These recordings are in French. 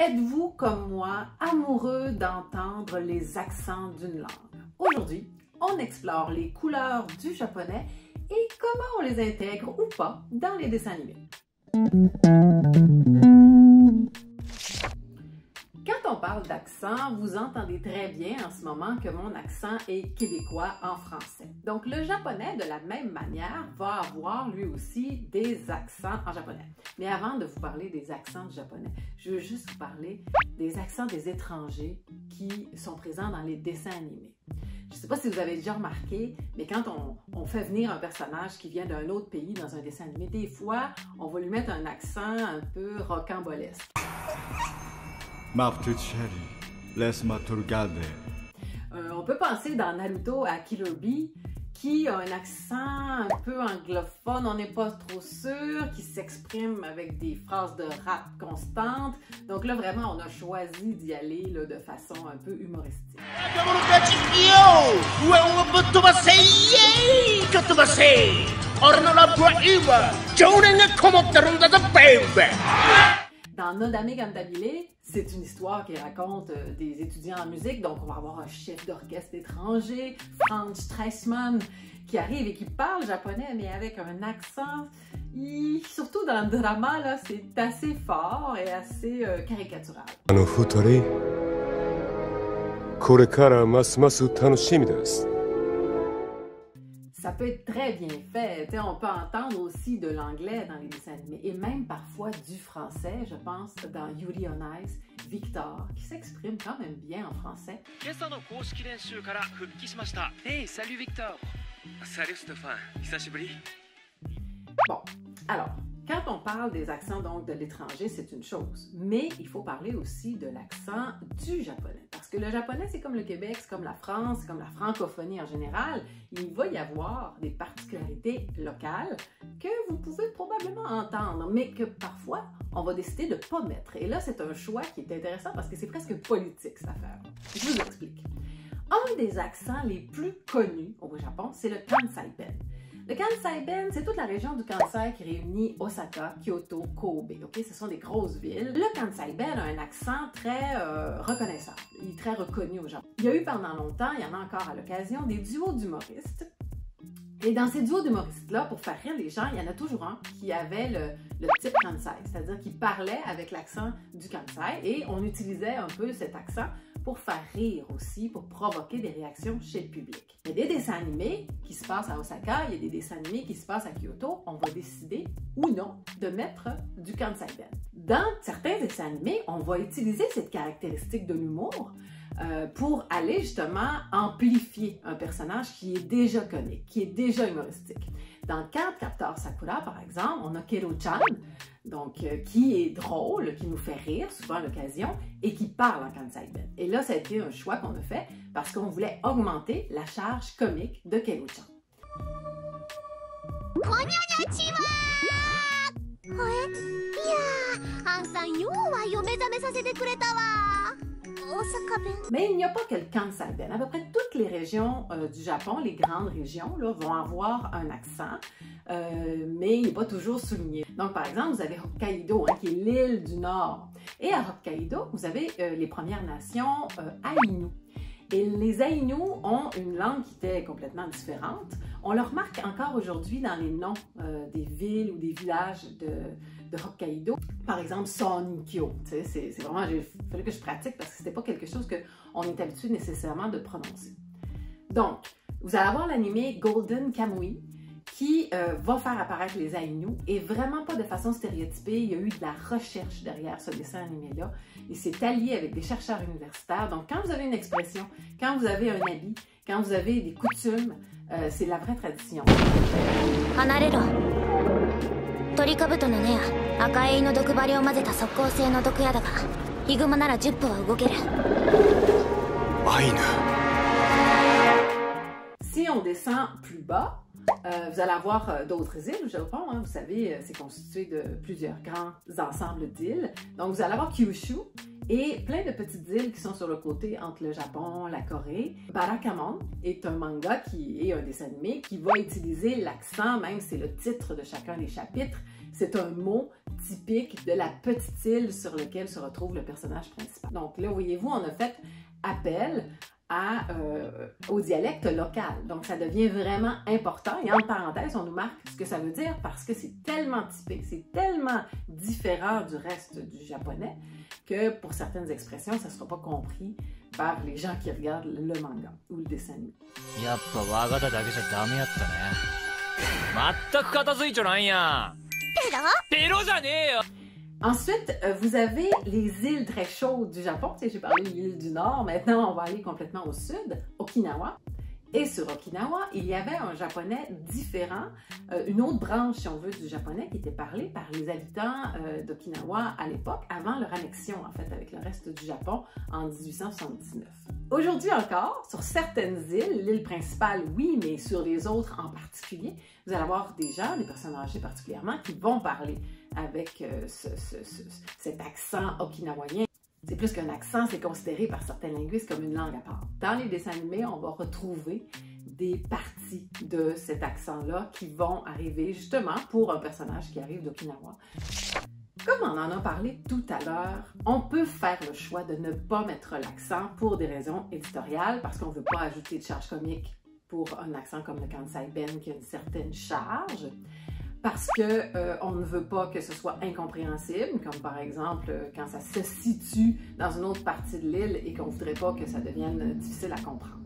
Êtes-vous, comme moi, amoureux d'entendre les accents d'une langue? Aujourd'hui, on explore les couleurs du japonais et comment on les intègre ou pas dans les dessins animés. Quand on parle d'accent, vous entendez très bien en ce moment que mon accent est québécois en français. Donc le japonais, de la même manière, va avoir lui aussi des accents en japonais. Mais avant de vous parler des accents du japonais, je veux juste vous parler des accents des étrangers qui sont présents dans les dessins animés. Je ne sais pas si vous avez déjà remarqué, mais quand on fait venir un personnage qui vient d'un autre pays dans un dessin animé, des fois, on va lui mettre un accent un peu rocambolesque. On peut penser dans Naruto à Killer Bee, qui a un accent un peu anglophone, on n'est pas trop sûr, qui s'exprime avec des phrases de rap constantes. Donc là, vraiment, on a choisi d'y aller là, de façon un peu humoristique. Dans Nodame Cantabile, c'est une histoire qui raconte des étudiants en musique, donc on va avoir un chef d'orchestre étranger, Franz Stresemann, qui arrive et qui parle japonais, mais avec un accent, surtout dans le drama, là, c'est assez fort et assez caricatural. Ça peut être très bien fait. On peut entendre aussi de l'anglais dans les dessins animés et même parfois du français. Je pense dans Yuri on Ice, Victor, qui s'exprime quand même bien en français. Hey, salut Victor! Salut Stéphane, Bon, alors, quand on parle des accents donc de l'étranger, c'est une chose, mais il faut parler aussi de l'accent du japonais. Parce que le japonais, c'est comme le Québec, c'est comme la France, c'est comme la francophonie en général. Il va y avoir des particularités locales que vous pouvez probablement entendre, mais que parfois, on va décider de ne pas mettre. Et là, c'est un choix qui est intéressant parce que c'est presque politique, cette affaire. Je vous explique. Un des accents les plus connus au Japon, c'est le Kansai-ben. Le Kansai-ben, c'est toute la région du Kansai qui réunit Osaka, Kyoto, Kobe. Okay? Ce sont des grosses villes. Le Kansai-ben a un accent très reconnaissable. Il est très reconnu au Japon. Il y a eu pendant longtemps, il y en a encore à l'occasion, des duos d'humoristes. Et dans ces duos d'humoristes-là, pour faire rire les gens, il y en a toujours un qui avait le type Kansai, c'est-à-dire qu'il parlait avec l'accent du Kansai et on utilisait un peu cet accent pour faire rire aussi, pour provoquer des réactions chez le public. Il y a des dessins animés qui se passent à Osaka, il y a des dessins animés qui se passent à Kyoto. On va décider ou non de mettre du Kansai-ben. Dans certains dessins animés, on va utiliser cette caractéristique de l'humour pour aller justement amplifier un personnage qui est déjà comique, qui est déjà humoristique. Dans Cardcaptor Sakura, par exemple, on a Kero-chan, donc qui est drôle, qui nous fait rire souvent à l'occasion et qui parle en Kansai-ben. Et là, ça a été un choix qu'on a fait parce qu'on voulait augmenter la charge comique de Kero-chan. Mais il n'y a pas que le Kansai-ben. À peu près toutes les régions du Japon, les grandes régions, là, vont avoir un accent, mais il n'est pas toujours souligné. Donc, par exemple, vous avez Hokkaido, qui est l'île du Nord. Et à Hokkaido, vous avez les Premières Nations Ainu. Et les Ainu ont une langue qui était complètement différente. On le remarque encore aujourd'hui dans les noms des villes ou des villages de Hokkaido. Par exemple, Sonnikyo. C'est vraiment, il fallait que je pratique parce que c'était pas quelque chose qu'on est habitué nécessairement de prononcer. Donc, vous allez avoir l'animé Golden Kamuy qui va faire apparaître les Ainu et vraiment pas de façon stéréotypée. Il y a eu de la recherche derrière ce dessin animé-là. Il s'est allié avec des chercheurs universitaires. Donc, quand vous avez une expression, quand vous avez un habit, quand vous avez des coutumes, c'est la vraie tradition. Si on descend plus bas, vous allez avoir d'autres îles au Japon. Vous savez, c'est constitué de plusieurs grands ensembles d'îles. Donc, vous allez avoir Kyushu et plein de petites îles qui sont sur le côté entre le Japon, la Corée. Barakamon est un manga qui est un dessin animé qui va utiliser l'accent, même c'est le titre de chacun des chapitres, c'est un mot typique de la petite île sur laquelle se retrouve le personnage principal. Donc là, voyez-vous, on a fait appel au dialecte local. Donc, ça devient vraiment important. Et entre parenthèses, on nous marque ce que ça veut dire parce que c'est tellement typique, c'est tellement différent du reste du japonais que pour certaines expressions, ça ne sera pas compris par les gens qui regardent le manga ou le dessin animé. Ensuite, vous avez les îles très chaudes du Japon. Tu sais, j'ai parlé de l'île du Nord. Maintenant, on va aller complètement au sud, Okinawa. Et sur Okinawa, il y avait un japonais différent, une autre branche, si on veut, du japonais qui était parlée par les habitants d'Okinawa à l'époque, avant leur annexion, en fait, avec le reste du Japon en 1879. Aujourd'hui encore, sur certaines îles, l'île principale, oui, mais sur les autres en particulier, vous allez avoir des gens, des personnes âgées particulièrement, qui vont parler avec cet accent okinawaien. C'est plus qu'un accent, c'est considéré par certains linguistes comme une langue à part. Dans les dessins animés, on va retrouver des parties de cet accent-là qui vont arriver justement pour un personnage qui arrive d'Okinawa. Comme on en a parlé tout à l'heure, on peut faire le choix de ne pas mettre l'accent pour des raisons éditoriales, parce qu'on ne veut pas ajouter de charge comique pour un accent comme le Kansai Ben qui a une certaine charge. Parce qu'on ne veut pas que ce soit incompréhensible, comme par exemple quand ça se situe dans une autre partie de l'île et qu'on ne voudrait pas que ça devienne difficile à comprendre.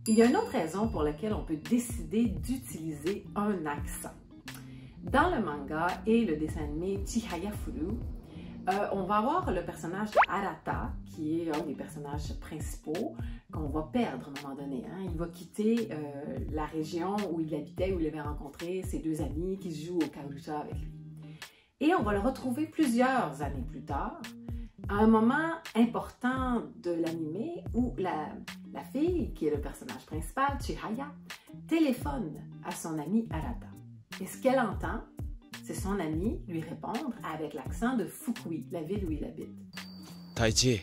Il y a une autre raison pour laquelle on peut décider d'utiliser un accent. Dans le manga et le dessin animé Chihaya Furu, on va avoir le personnage Arata, qui est un des personnages principaux, qu'on va perdre à un moment donné. Hein. Il va quitter la région où il habitait, où il avait rencontré ses deux amis qui jouent au karuta avec lui. Et on va le retrouver plusieurs années plus tard, à un moment important de l'anime où la fille, qui est le personnage principal, Chihaya, téléphone à son ami Arata. Et ce qu'elle entend, c'est son ami lui répondre avec l'accent de Fukui, la ville où il habite. Taichi,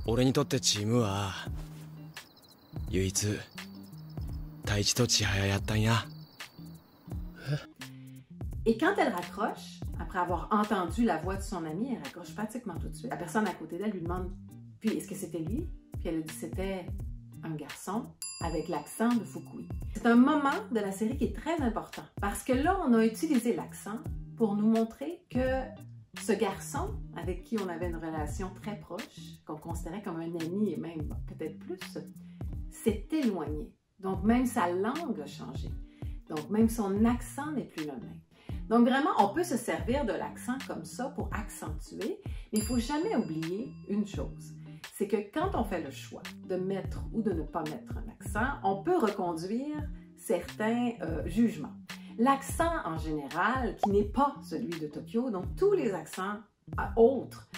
俺にとってチームは唯一太一と千早やったんや。Et quand elle raccroche, après avoir entendu la voix de son ami, elle raccroche pratiquement tout de suite. La personne à côté d'elle lui demande « Puis, est-ce que c'était lui? » Puis elle a dit « C'était un garçon avec l'accent de Fukui. » C'est un moment de la série qui est très important parce que là, on a utilisé l'accent pour nous montrer que ce garçon, avec qui on avait une relation très proche, qu'on considérait comme un ami et même peut-être plus, s'est éloigné. Donc, même sa langue a changé. Donc, même son accent n'est plus le même. Donc, vraiment, on peut se servir de l'accent comme ça pour accentuer, mais il ne faut jamais oublier une chose. C'est que quand on fait le choix de mettre ou de ne pas mettre un accent, on peut reconduire certains jugements. L'accent en général, qui n'est pas celui de Tokyo, donc tous les accents autres,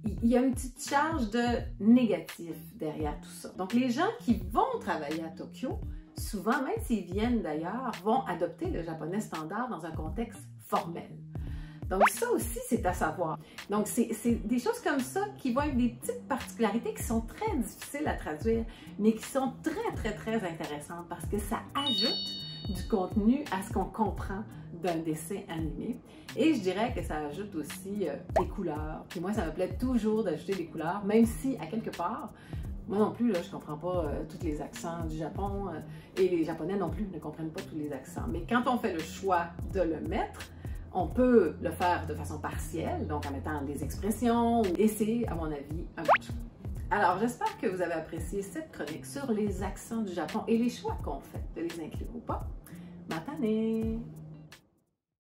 il y a une petite charge de négatif derrière tout ça. Donc les gens qui vont travailler à Tokyo, souvent, même s'ils viennent d'ailleurs, vont adopter le japonais standard dans un contexte formel. Donc ça aussi, c'est à savoir. Donc c'est des choses comme ça qui vont être des petites particularités qui sont très difficiles à traduire, mais qui sont très intéressantes parce que ça ajoute du contenu à ce qu'on comprend d'un dessin animé. Et je dirais que ça ajoute aussi des couleurs. Puis moi, ça me plaît toujours d'ajouter des couleurs, même si, à quelque part, moi non plus, là, je ne comprends pas tous les accents du Japon et les Japonais non plus ne comprennent pas tous les accents. Mais quand on fait le choix de le mettre, on peut le faire de façon partielle, donc en mettant des expressions, et c'est, à mon avis, un peu. Alors, j'espère que vous avez apprécié cette chronique sur les accents du Japon et les choix qu'on fait de les inclure ou pas. Matane!